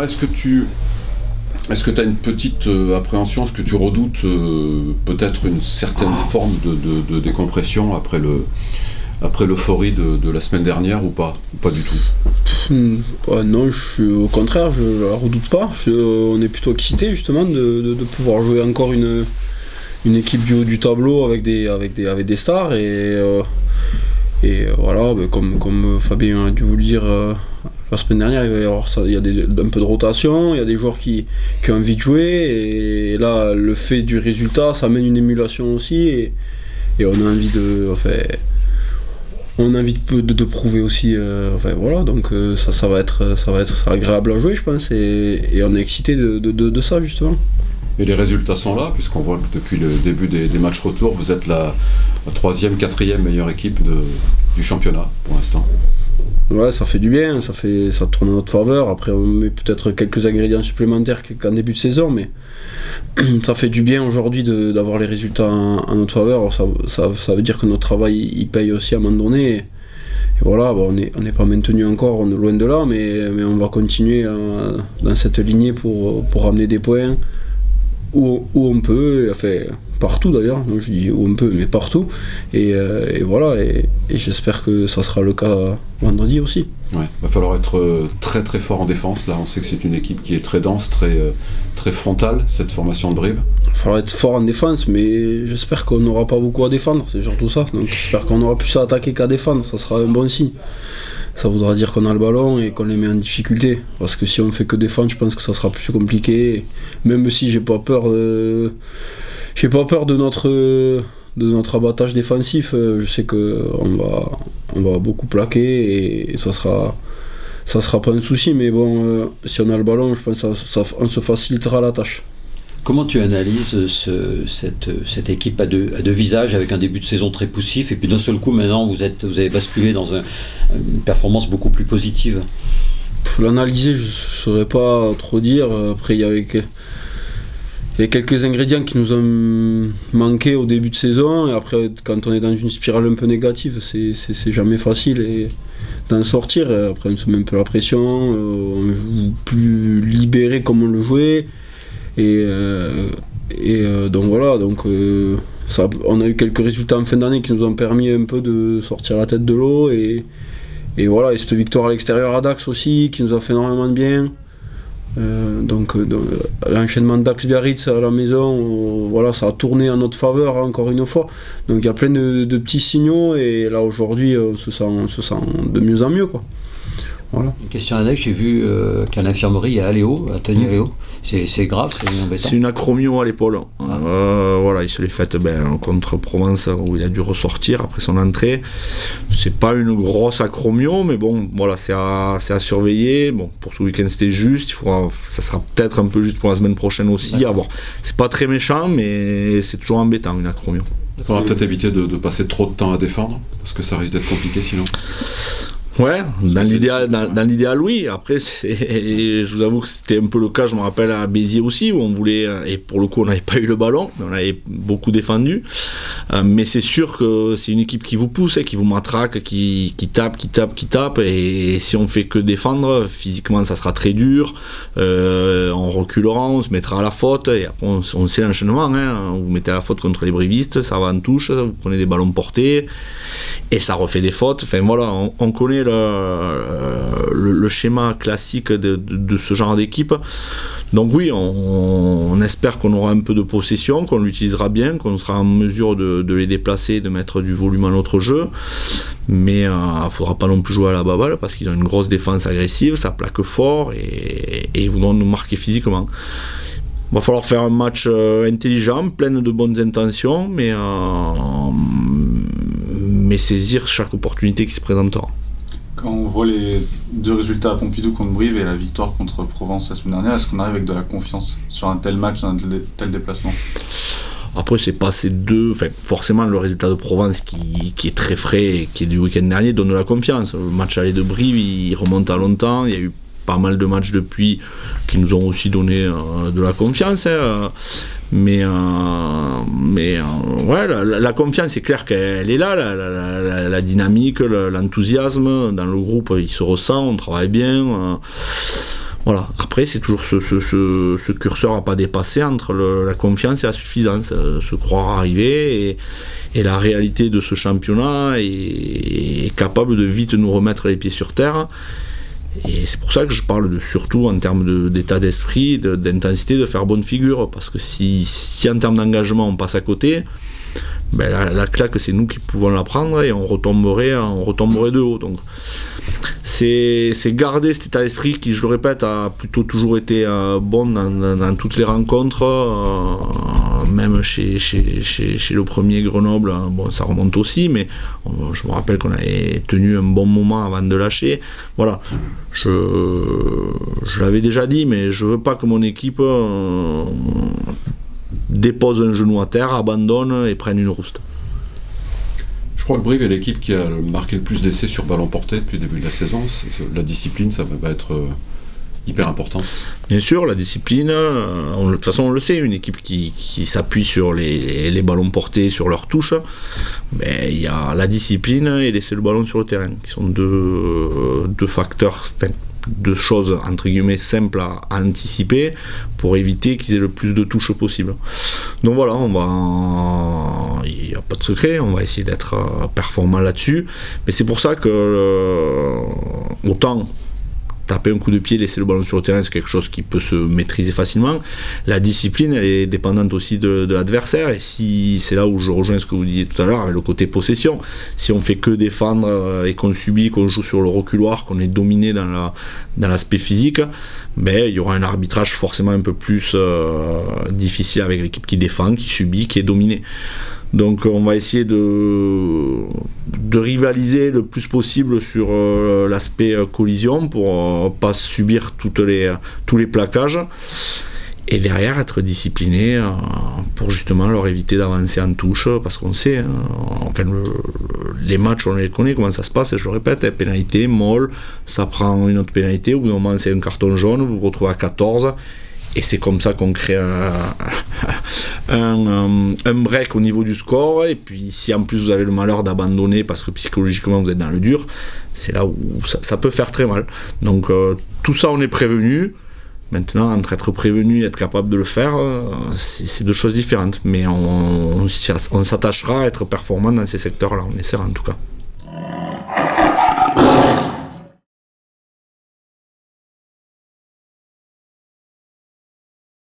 Ouais, est-ce que tu as une petite appréhension, est-ce que tu redoutes peut-être une certaine forme de décompression après l'euphorie de la semaine dernière ou pas du tout? Non, au contraire, je la redoute pas. On est plutôt excité justement de pouvoir jouer encore une équipe du haut du tableau avec des stars et voilà, comme Fabien a dû vous le dire la semaine dernière, il y a un peu de rotation, il y a des joueurs qui ont envie de jouer et là le fait du résultat ça amène une émulation aussi et on a envie de prouver aussi, voilà, donc ça va être agréable à jouer je pense et on est excité de ça justement. Et les résultats sont là, puisqu'on voit que depuis le début des matchs retour, vous êtes la 3e, 4e meilleure équipe du championnat pour l'instant. Ouais, ça fait du bien, ça tourne en notre faveur. Après, on met peut-être quelques ingrédients supplémentaires qu'en début de saison, mais ça fait du bien aujourd'hui d'avoir les résultats en notre faveur. Ça veut dire que notre travail il paye aussi à un moment donné. Et voilà, on n'est pas maintenu encore, on est loin de là, mais on va continuer dans cette lignée pour ramener des points. Où on peut, enfin partout d'ailleurs, je dis où on peut, mais partout, et voilà, et j'espère que ça sera le cas vendredi aussi. Ouais, va falloir être très très fort en défense, là on sait que c'est une équipe qui est très dense, très frontale, cette formation de Brive. Il va falloir être fort en défense, mais j'espère qu'on n'aura pas beaucoup à défendre, c'est surtout ça, donc j'espère qu'on aura plus à attaquer qu'à défendre, ça sera un bon signe. Ça voudra dire qu'on a le ballon et qu'on les met en difficulté. Parce que si on fait que défendre, je pense que ça sera plus compliqué. Même si j'ai pas peur de notre abattage défensif, je sais qu'on va beaucoup plaquer et ça sera pas un souci. Mais bon, si on a le ballon, je pense qu'on se facilitera la tâche. Comment tu analyses cette équipe à deux visages avec un début de saison très poussif et puis d'un seul coup maintenant vous avez basculé dans une performance beaucoup plus positive? L'analyser, je ne saurais pas trop dire. Après, il y a quelques ingrédients qui nous ont manqué au début de saison et après quand on est dans une spirale un peu négative, c'est jamais facile d'en sortir. Après on se met un peu la pression, on joue plus libéré comme on le jouait. Donc voilà, on a eu quelques résultats en fin d'année qui nous ont permis un peu de sortir la tête de l'eau et voilà, et cette victoire à l'extérieur à Dax aussi qui nous a fait énormément de bien. L'enchaînement Dax-Biarritz à la maison, voilà, ça a tourné en notre faveur encore une fois. Donc il y a plein de petits signaux et là aujourd'hui on se sent de mieux en mieux quoi. Voilà. Une question annexe, j'ai vu qu'à l'infirmerie il y a Aléo, Anthony Aléo. C'est grave, c'est embêtant. C'est une acromio à l'épaule. Voilà, il se l'est faite contre Provence où il a dû ressortir après son entrée. C'est pas une grosse acromio, mais bon, voilà, c'est à surveiller. Bon, pour ce week-end c'était juste. Ça sera peut-être un peu juste pour la semaine prochaine aussi. À voir. C'est pas très méchant, mais c'est toujours embêtant une acromio. Il faudra peut-être éviter de passer trop de temps à défendre, parce que ça risque d'être compliqué sinon. Ouais, dans l'idéal oui. Après, je vous avoue que c'était un peu le cas, je me rappelle à Béziers aussi, où on voulait, et pour le coup on n'avait pas eu le ballon, mais on avait beaucoup défendu. Mais c'est sûr que c'est une équipe qui vous pousse, qui vous matraque, qui tape, et si on fait que défendre, physiquement ça sera très dur. On reculera, on se mettra à la faute, et après on sait l'enchaînement, vous mettez à la faute contre les brivistes, ça va en touche, vous prenez des ballons portés, et ça refait des fautes. Enfin voilà, on connaît le schéma classique de ce genre d'équipe. Donc oui, on espère qu'on aura un peu de possession, qu'on l'utilisera bien, qu'on sera en mesure de les déplacer, de mettre du volume à notre jeu. Mais il ne faudra pas non plus jouer à la baballe parce qu'ils ont une grosse défense agressive, ça plaque fort et ils voudront nous marquer physiquement. Il va falloir faire un match intelligent, plein de bonnes intentions, mais saisir chaque opportunité qui se présentera. Quand on voit les deux résultats à Pompidou contre Brive et la victoire contre Provence la semaine dernière, est-ce qu'on arrive avec de la confiance sur un tel match, un tel déplacement? Après, c'est pas ces deux. Enfin, forcément, le résultat de Provence qui est très frais et qui est du week-end dernier donne de la confiance. Le match aller de Brive, il remonte à longtemps. Il y a eu pas mal de matchs depuis qui nous ont aussi donné de la confiance. Mais ouais, la confiance, c'est clair qu'elle est là, la dynamique, l'enthousiasme dans le groupe, il se ressent, on travaille bien. Voilà. Après, c'est toujours ce curseur à pas dépasser entre la confiance et la suffisance, se croire arrivé et la réalité de ce championnat est capable de vite nous remettre les pieds sur terre. Et c'est pour ça que je parle surtout en termes d'état d'esprit, d'intensité, de faire bonne figure, parce que si en termes d'engagement on passe à côté, la claque c'est nous qui pouvons la prendre et on retomberait de haut. Donc c'est garder cet état d'esprit qui, je le répète, a plutôt toujours été bon dans toutes les rencontres, même chez le premier Grenoble, bon ça remonte aussi, mais je me rappelle qu'on avait tenu un bon moment avant de lâcher. Voilà, je l'avais déjà dit, mais je veux pas que mon équipe dépose un genou à terre, abandonne et prenne une rouste. Je crois que Brive est l'équipe qui a marqué le plus d'essais sur ballon porté depuis le début de la saison. La discipline, ça va être hyper importante. Bien sûr, la discipline, de toute façon on le sait, une équipe qui s'appuie sur les ballons portés, sur leur touche, il y a la discipline et laisser le ballon sur le terrain, qui sont deux facteurs, deux choses entre guillemets simples à anticiper pour éviter qu'ils aient le plus de touches possible. Donc voilà, il n'y a pas de secret, on va essayer d'être performant là-dessus, mais c'est pour ça que autant taper un coup de pied, laisser le ballon sur le terrain, c'est quelque chose qui peut se maîtriser facilement. La discipline, elle est dépendante aussi de l'adversaire, et c'est là où je rejoins ce que vous disiez tout à l'heure avec le côté possession. Si on fait que défendre et qu'on subit, qu'on joue sur le reculoir, qu'on est dominé dans l'aspect physique, il y aura un arbitrage forcément un peu plus difficile avec l'équipe qui défend, qui subit, qui est dominée. Donc on va essayer de rivaliser le plus possible sur l'aspect collision pour pas subir tous les plaquages et derrière être discipliné pour justement leur éviter d'avancer en touche, parce qu'on sait, les matchs on les connaît comment ça se passe, et je le répète, pénalité, molle, ça prend une autre pénalité, au bout d'un moment c'est un carton jaune, vous vous retrouvez à 14. Et c'est comme ça qu'on crée un break au niveau du score. Et puis si en plus vous avez le malheur d'abandonner parce que psychologiquement vous êtes dans le dur, c'est là où ça peut faire très mal. Donc tout ça on est prévenu. Maintenant, entre être prévenu et être capable de le faire, c'est deux choses différentes. Mais on s'attachera à être performant dans ces secteurs-là, on essaiera en tout cas.